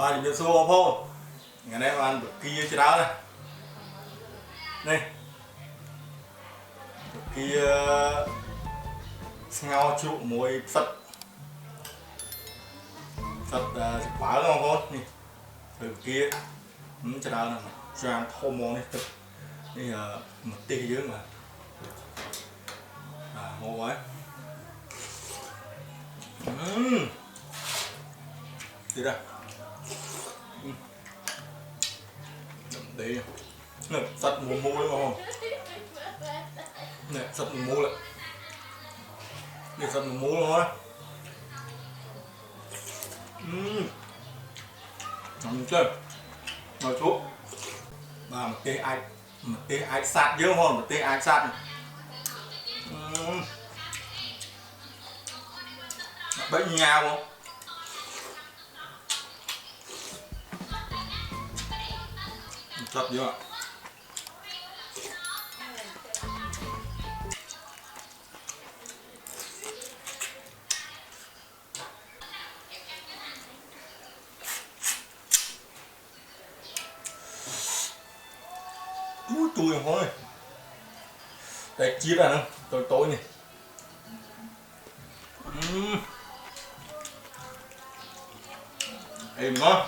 Rồi mình xô không ngày nay ăn bữa kia chứ đó này này bữa kia ngao trụ mùi phật phật khóa không con nè từ kia chứ đó là tràn thô môn này thựcนี่một tí dưới mà ngon quá đi ra đi nè sạch mù mù đấy không nè sạch mù mù lại nè sạch mù mù luôn á ngon chưa ngồi xuống và một cái ai sạt dữ không một cái ai sạt bấy nhau không sạt dữ ạ chui không thôi đây chia ra nữa tối này êm ngon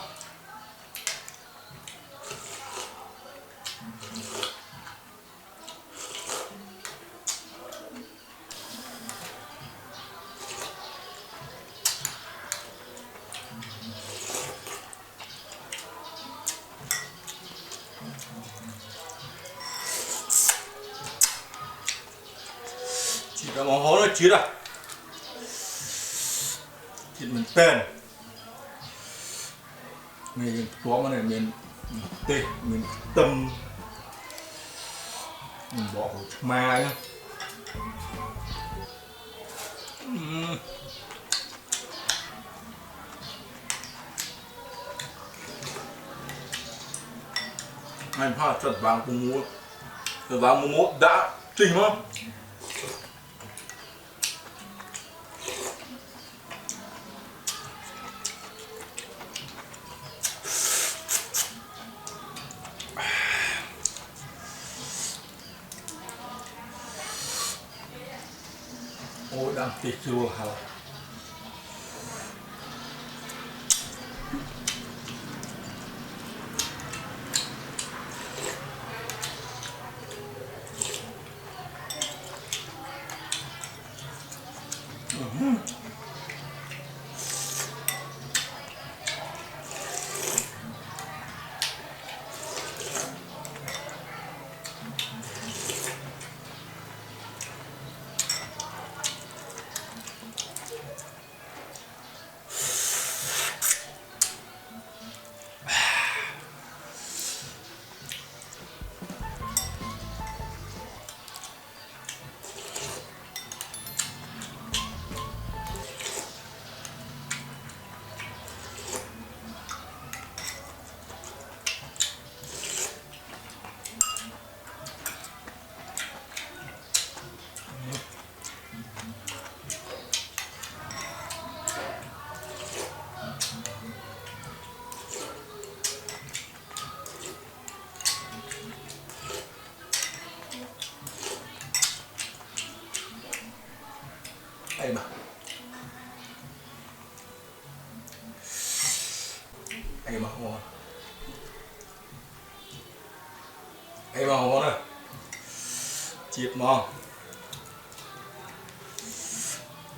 chỉ có món hố nó chứ rồi thịt mình tên mình có cái này mình tê mình tâm mình bỏ hột ma nhá anh pha chật vàng cùng mua đã trình không ôi đang thịt chua hả em à em à ngon em à ngon này chiết ngon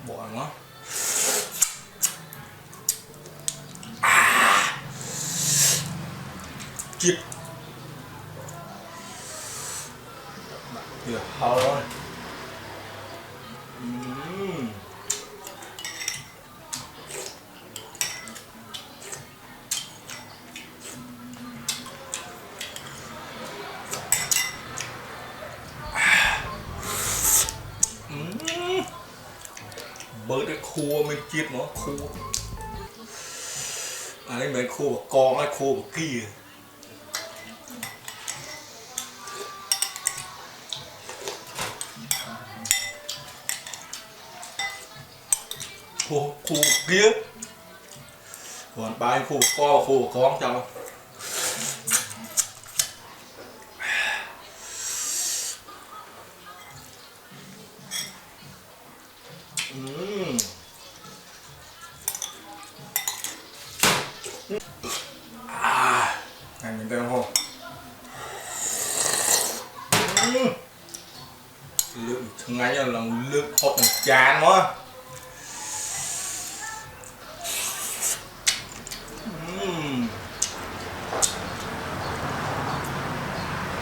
bỏ nó chiết kìa hao rồi bớt cái khô mình chiết nó khô đấy mấy khô của con hay khô của kia khô kia còn bài phu con cho này mình tên không lượng thằng ấy là lượng hột chán quá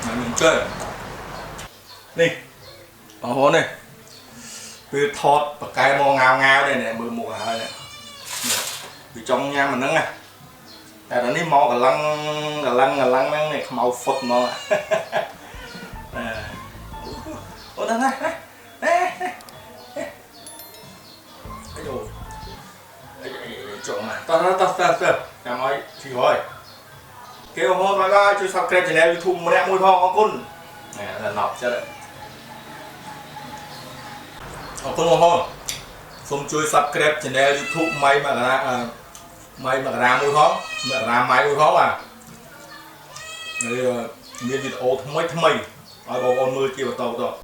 này mình chơi đi bằng hôn này từ thọt và cái mò ngao ngao đây này bự mùa này này từ trong nha mình nâng này tại đó ní mò cả lăng này màu phật nó ủa đây này cái đồ chỗ mà tao làm ơi thì rồi kêu hôm nay ba chú subscribe channel YouTube mà đẹp mùi phong con này là nọc cho đấy con không xong chui subscribe channel YouTube mày mà ra mùi phong mà ra máy mùi phong à đây miền video thay mày ở con mưa kia vào tàu